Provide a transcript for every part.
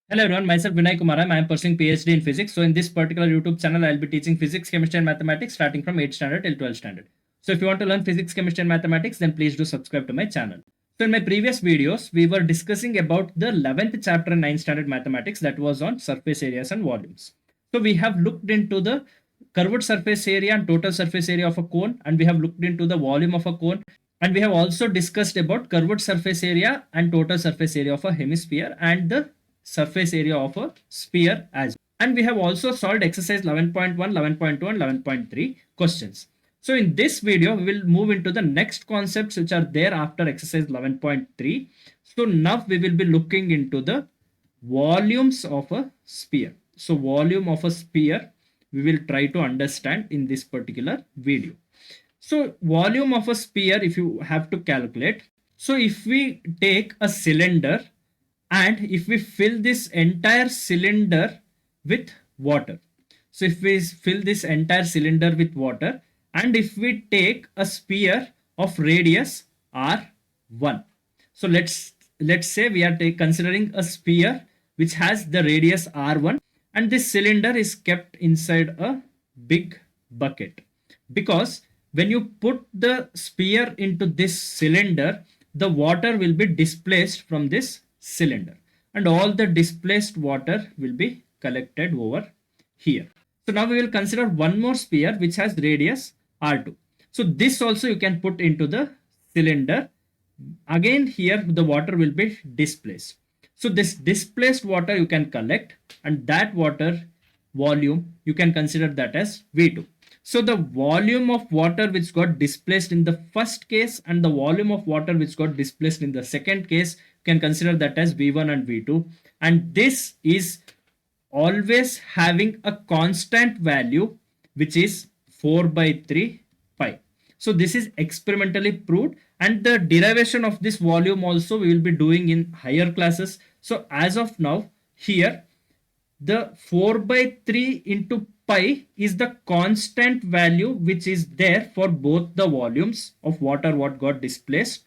Hello everyone, myself Vinay Kumaram. I am pursuing PhD in physics. So in this particular YouTube channel, I'll be teaching physics, chemistry, and mathematics starting from 8th standard till 12th standard. So if you want to learn physics, chemistry, and mathematics, then please do subscribe to my channel. So in my previous videos, we were discussing about the 11th chapter in 9th standard mathematics that was on surface areas and volumes. So we have looked into the curved surface area and total surface area of a cone, and we have looked into the volume of a cone, and we have also discussed about curved surface area and total surface area of a hemisphere and the surface area of a sphere as well. And we have also solved exercise 11.1, 11.2 and 11.3 questions. So in this video, we will move into the next concepts which are there after exercise 11.3. So now we will be looking into the volumes of a sphere. So volume of a sphere we will try to understand in this particular video. So volume of a sphere, if you have to calculate, so if we take a cylinder and if we fill this entire cylinder with water, so if we fill this entire cylinder with water and if we take a sphere of radius r1, so let's say we are considering a sphere which has the radius r1, and this cylinder is kept inside a big bucket, because when you put the sphere into this cylinder, the water will be displaced from this cylinder, and all the displaced water will be collected over here. So now we will consider one more sphere which has radius r2. So this also you can put into the cylinder. Again here the water will be displaced. So this displaced water you can collect, and that water volume you can consider that as V2. So the volume of water which got displaced in the first case and the volume of water which got displaced in the second case, you can consider that as V1 and V2. And this is always having a constant value which is 4 by 3 pi. So this is experimentally proved, and the derivation of this volume also we will be doing in higher classes. So as of now, here the 4 by 3 into pi is the constant value which is there for both the volumes of water what got displaced,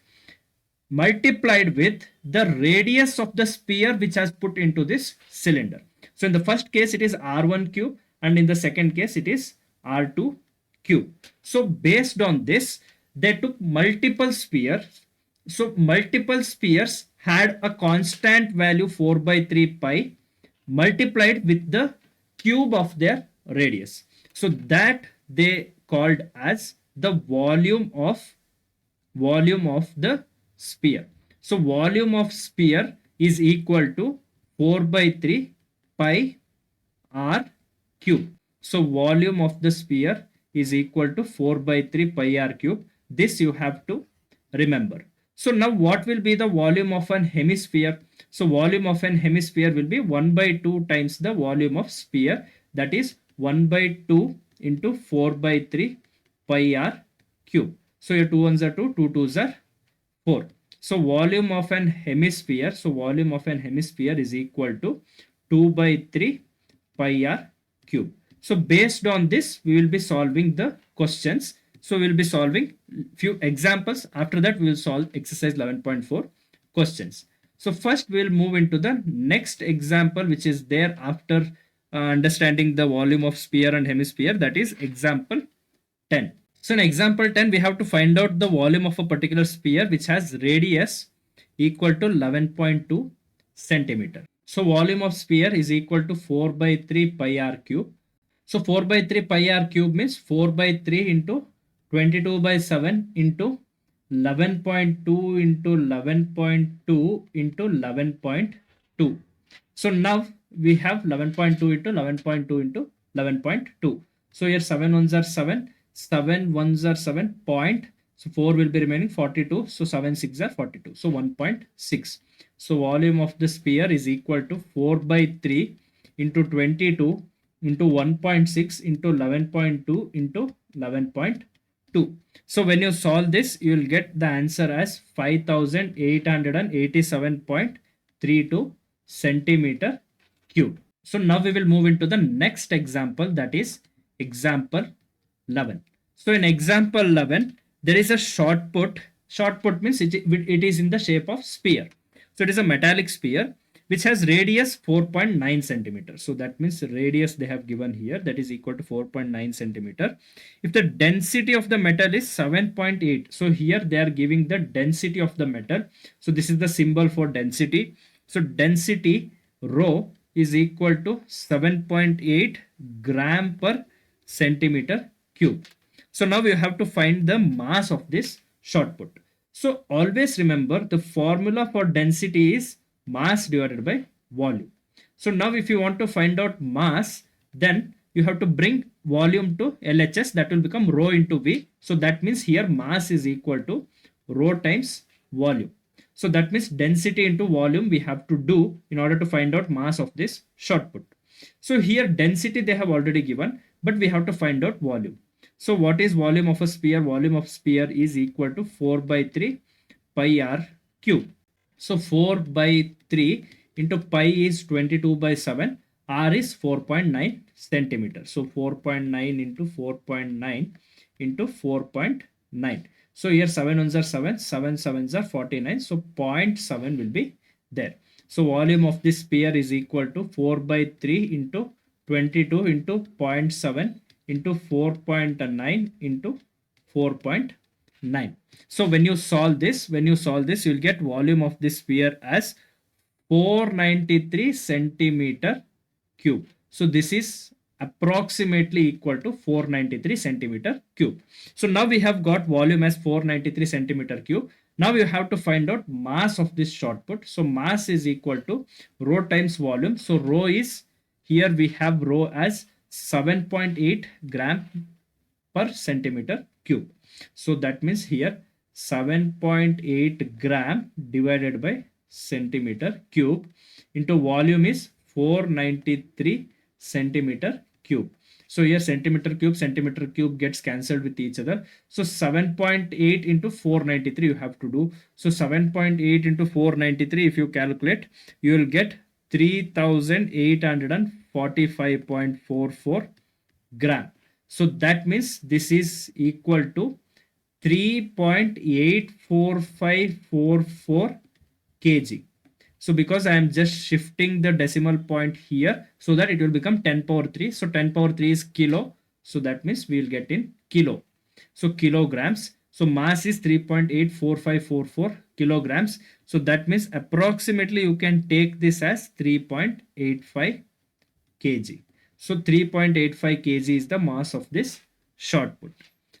multiplied with the radius of the sphere which has put into this cylinder. So in the first case it is r1 cube, and in the second case it is r2 cube. So based on this, they took multiple spheres. So multiple spheres had a constant value 4 by 3 pi multiplied with the cube of their radius. So that they called as the volume of the sphere. So volume of sphere is equal to 4 by 3 pi r cube. So volume of the sphere is equal to 4 by 3 pi r cube. This you have to remember. So now what will be the volume of an hemisphere? So volume of an hemisphere will be 1 by 2 times the volume of sphere, that is 1 by 2 into 4 by 3 pi r cube. So your 2 ones are 2, 2 twos are 4. So volume of an hemisphere, so volume of an hemisphere is equal to 2 by 3 pi r cube. So based on this, we will be solving the questions. So we will be solving few examples. After that, we will solve exercise 11.4 questions. So first we will move into the next example which is there after understanding the volume of sphere and hemisphere, that is example 10. So in example 10, we have to find out the volume of a particular sphere which has radius equal to 11.2 centimeter. So volume of sphere is equal to 4 by 3 pi r cube. So 4 by 3 pi r cube means 4 by 3 into 22 by 7 into 11.2 into 11.2 into 11.2. So now we have 11.2 into 11.2 into 11.2. So here 7 ones are 7, 7 ones are 7 point. So 4 will be remaining 42. So 7 6 are 42. So 1.6. So volume of the sphere is equal to 4 by 3 into 22 into 1.6 into 11.2 into 11.2. So when you solve this, you will get the answer as 5887.32 centimeter cube. So now we will move into the next example, that is example 11. So in example 11, there is a shot put means it is in the shape of sphere. So it is a metallic sphere, which has radius 4.9 centimeter. So that means radius they have given here, that is equal to 4.9 centimeter. If the density of the metal is 7.8, so here they are giving the density of the metal. So this is the symbol for density. So density rho is equal to 7.8 gram per centimeter cube. So now you have to find the mass of this shot put. So always remember the formula for density is mass divided by volume. So now if you want to find out mass, then you have to bring volume to LHS, that will become rho into V. So that means here mass is equal to rho times volume. So that means density into volume we have to do in order to find out mass of this shot put. So here density they have already given, but we have to find out volume. So what is volume of a sphere? Volume of sphere is equal to 4 by 3 pi r cube. So 4 by 3 into pi is 22 by 7. R is 4.9 centimeter. So 4.9 into 4.9 into 4.9. So here 7 ones are 7, 7 sevens are 49. So 0.7 will be there. So volume of this sphere is equal to 4 by 3 into 22 into 0.7 into 4.9 into 4.9. So when you solve this, you'll get volume of this sphere as 493 centimeter cube. So this is approximately equal to 493 centimeter cube. So now we have got volume as 493 centimeter cube. Now you have to find out mass of this shot put. So mass is equal to rho times volume. So rho is, here we have rho as 7.8 gram per centimeter cube. So that means here 7.8 gram divided by centimeter cube into volume is 493 centimeter cube. So here centimeter cube gets cancelled with each other. So 7.8 into 493 you have to do. So 7.8 into 493, if you calculate, you will get 3845.44 gram. So that means this is equal to 3.84544 kg. So because I am just shifting the decimal point here so that it will become 10 power 3. So 10 power 3 is kilo. So that means we will get in kilo. So kilograms. So mass is 3.84544 kilograms. So that means approximately you can take this as 3.85 kg. So 3.85 kg is the mass of this shot put.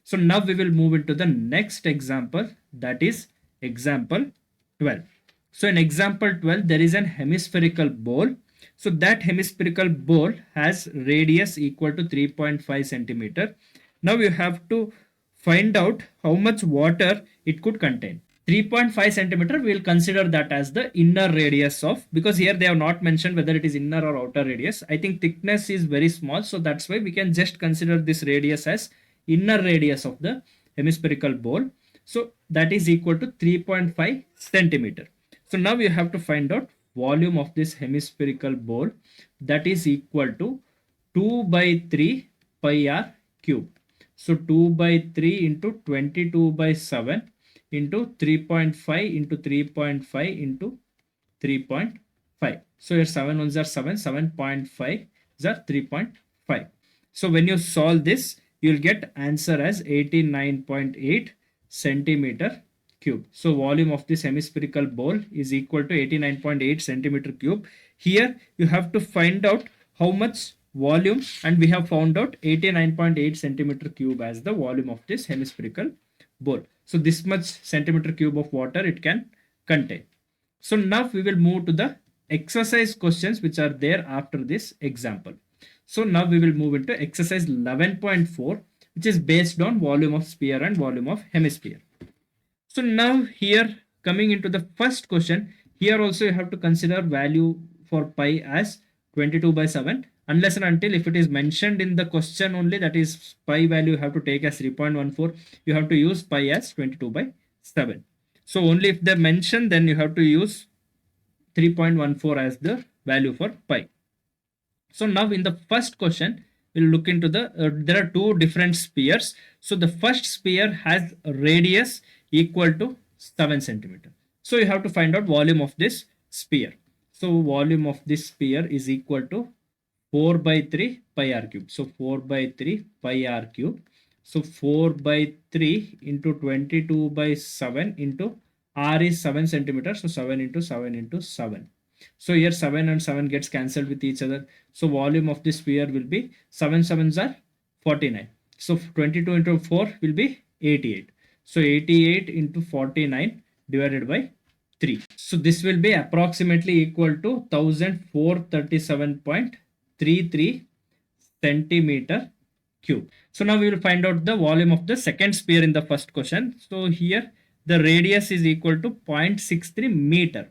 So now we will move into the next example, that is example 12. So in example 12, there is an hemispherical bowl. So that hemispherical bowl has radius equal to 3.5 centimeter. Now you have to find out how much water it could contain. 3.5 centimeter, we will consider that as the inner radius of, because here they have not mentioned whether it is inner or outer radius. I think thickness is very small, so that's why we can just consider this radius as inner radius of the hemispherical bowl. So that is equal to 3.5 centimeter. So now you have to find out volume of this hemispherical bowl, that is equal to 2 by 3 pi r cube. So 2 by 3 into 22 by 7 into 3.5 into 3.5 into 3.5. So here 7 ones are 7, 7.5 is 3.5. So when you solve this, you'll get answer as 89.8 centimeter cube. So volume of this hemispherical bowl is equal to 89.8 centimeter cube. Here you have to find out how much volume, and we have found out 89.8 centimeter cube as the volume of this hemispherical bowl. So this much centimeter cube of water it can contain. So now we will move to the exercise questions which are there after this example. So now we will move into exercise 11.4, which is based on volume of sphere and volume of hemisphere. So now here coming into the first question, here also you have to consider value for pi as 22 by 7, unless and until if it is mentioned in the question only, that is pi value you have to take as 3.14, you have to use pi as 22 by 7. So only if they mention, then you have to use 3.14 as the value for pi. So now in the first question, we'll look into the, there are two different spheres. So the first sphere has a radius equal to 7 centimeter. So you have to find out volume of this sphere. So volume of this sphere is equal to 4 by 3 pi r cube. So 4 by 3 pi r cube. So 4 by 3 into 22 by 7 into r is 7 centimeters. So 7 into 7 into 7. So here 7 and 7 gets cancelled with each other. So volume of this sphere will be 7 sevens are 49. So 22 into 4 will be 88. So 88 into 49 divided by 3. So this will be approximately equal to 1437.33 centimeter cube. So now we will find out the volume of the second sphere in the first question. So here the radius is equal to 0.63 meter.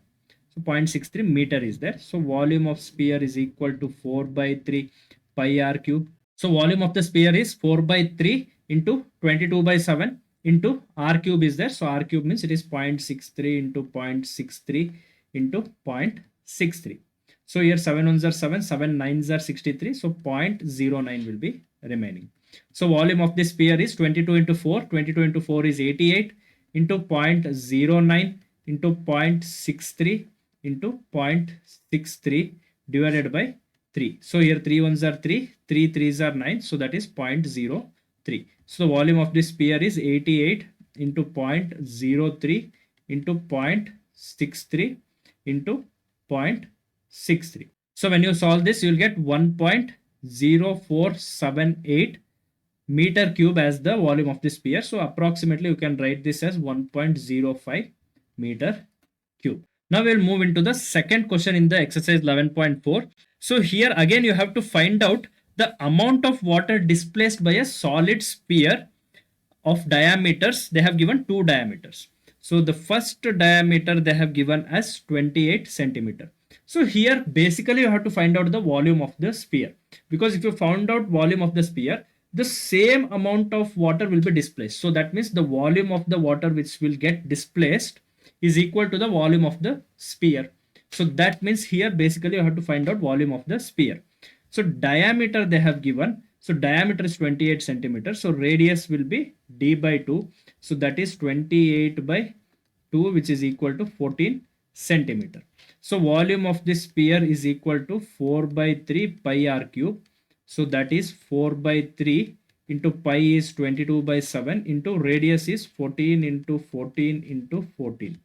So 0.63 meter is there. So volume of sphere is equal to 4 by 3 pi r cube. So volume of the sphere is 4 by 3 into 22 by 7 into r cube is there. So r cube means it is 0.63 into 0.63 into 0.63. So here 7 ones are 7, 7 nines are 63. So 0.09 will be remaining. So volume of this sphere is 22 into 4. 22 into 4 is 88 into 0.09 into 0.63 into 0.63 divided by 3. So here 3 ones are 3, 3 threes are 9. So that is 0.03. So the volume of this sphere is 88 into 0.03 into 0.63 into 0.63. So when you solve this, you will get 1.0478 meter cube as the volume of the sphere. So approximately you can write this as 1.05 meter cube. Now we'll move into the second question in the exercise 11.4. So here again you have to find out the amount of water displaced by a solid sphere of diameters. They have given two diameters. So the first diameter they have given as 28 centimeter. So here basically you have to find out the volume of the sphere, because if you found out volume of the sphere, the same amount of water will be displaced. So that means the volume of the water which will get displaced is equal to the volume of the sphere. So that means here basically you have to find out volume of the sphere. So diameter they have given. So diameter is 28 centimeters. So radius will be d by 2. So that is 28 by 2, which is equal to 14 centimeter. So volume of this sphere is equal to 4 by 3 pi r cube. So that is 4 by 3 into pi is 22 by 7 into radius is 14 into 14 into 14.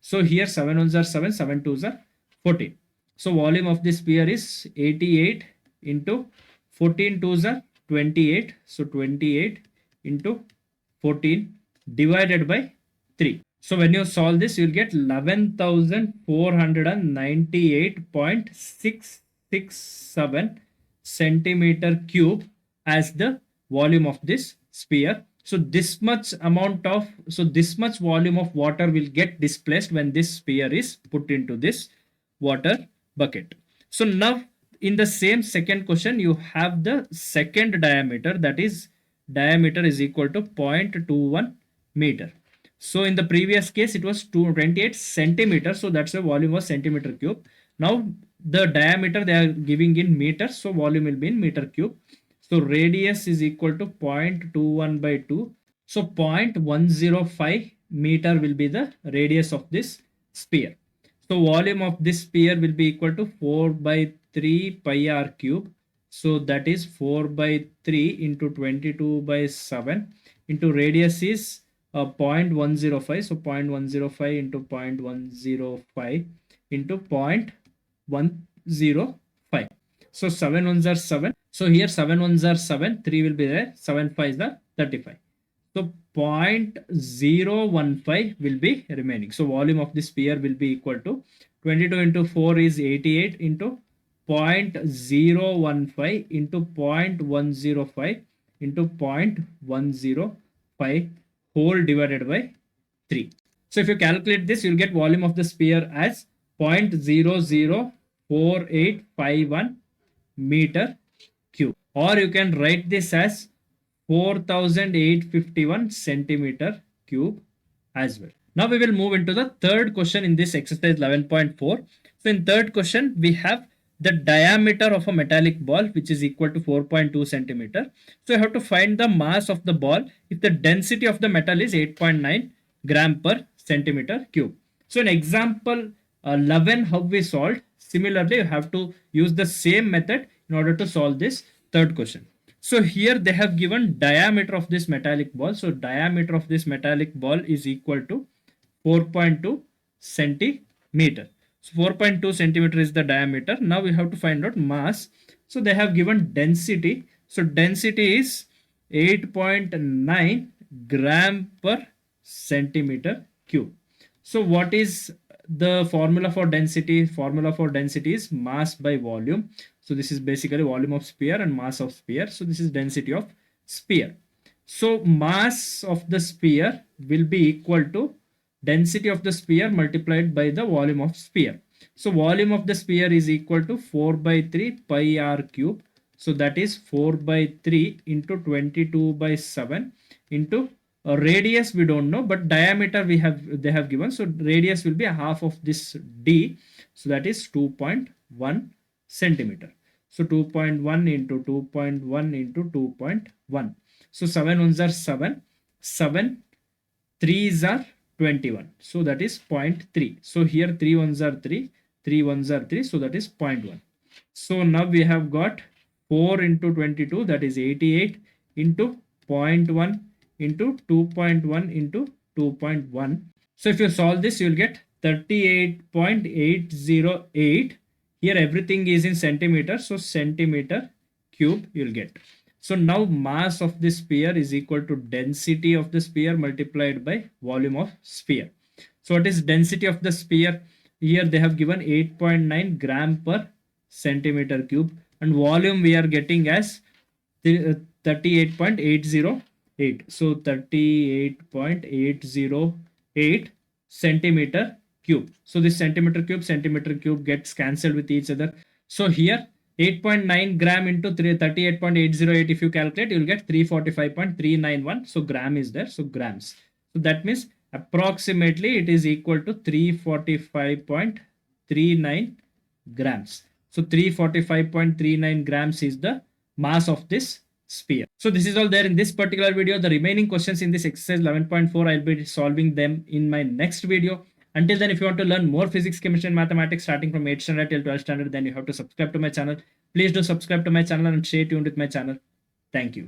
So here 7 ones are 7, 7 twos are 14. So volume of this sphere is 88 into 14 twos are 28. So 28 into 14 divided by 3. So when you solve this, you'll get 11,498.667 centimeter cube as the volume of this sphere. So this much volume of water will get displaced when this sphere is put into this water bucket. So now in the same second question, you have the second diameter, that is diameter is equal to 0.21 meter. So in the previous case, it was 28 centimeters. So that's the volume was centimeter cube. Now the diameter they are giving in meters. So volume will be in meter cube. So radius is equal to 0.21 by 2. So 0.105 meter will be the radius of this sphere. So volume of this sphere will be equal to 4 by 3 pi r cube. So that is 4 by 3 into 22 by 7 into radius is 0.105. So 0.105 into 0.105 into 0.105. So 7 ones are 7. So here 7 ones are 7. 3 will be there. 7 5s are 35. So 0.015 will be remaining. So volume of this sphere will be equal to 22 into 4 is 88 into 0.015 into 0.105 into 0.105 whole divided by 3. So if you calculate this, you'll get volume of the sphere as 0.004851 meter cube, or you can write this as 4,851 centimeter cube as well. Now we will move into the third question in this exercise 11.4. So in third question, we have the diameter of a metallic ball, which is equal to 4.2 centimeter. So you have to find the mass of the ball if the density of the metal is 8.9 gram per centimeter cube. So in example 11, how we solved, Similarly, you have to use the same method in order to solve this third question. So here they have given diameter of this metallic ball. So diameter of this metallic ball is equal to 4.2 centimeter. So 4.2 centimeter is the diameter. Now we have to find out mass. So they have given density. So density is 8.9 gram per centimeter cube. So what is the formula for density? Formula for density is mass by volume. So this is basically volume of sphere and mass of sphere. So this is density of sphere. So mass of the sphere will be equal to density of the sphere multiplied by the volume of sphere. So volume of the sphere is equal to 4 by 3 pi r cube. So that is 4 by 3 into 22 by 7 into radius we don't know, but diameter they have given. So radius will be half of this d. So that is 2.1 centimeter. So 2.1 into 2.1 into 2.1. So 7 ones are 7. 7 3s are 21. So that is 0.3. So here 3 ones are 3. 3 ones are 3. So that is 0.1. So now we have got 4 into 22, that is 88 into 0.1 into 2.1 into 2.1. So if you solve this, you will get 38.808. Here everything is in centimeter. So centimeter cube you will get. So now mass of the sphere is equal to density of the sphere multiplied by volume of sphere. So what is density of the sphere? Here they have given 8.9 gram per centimeter cube, and volume we are getting as 38.808. So 38.808 centimeter cube. So this centimeter cube gets cancelled with each other. So here 8.9 gram into 38.808, if you calculate, you will get 345.391. So gram is there. So grams. So that means approximately it is equal to 345.39 grams. So 345.39 grams is the mass of this sphere. So this is all there in this particular video. The remaining questions in this exercise 11.4, I'll be solving them in my next video. Until then, if you want to learn more physics, chemistry, and mathematics starting from 8th standard till 12th standard, then you have to subscribe to my channel. Please do subscribe to my channel and stay tuned with my channel. Thank you.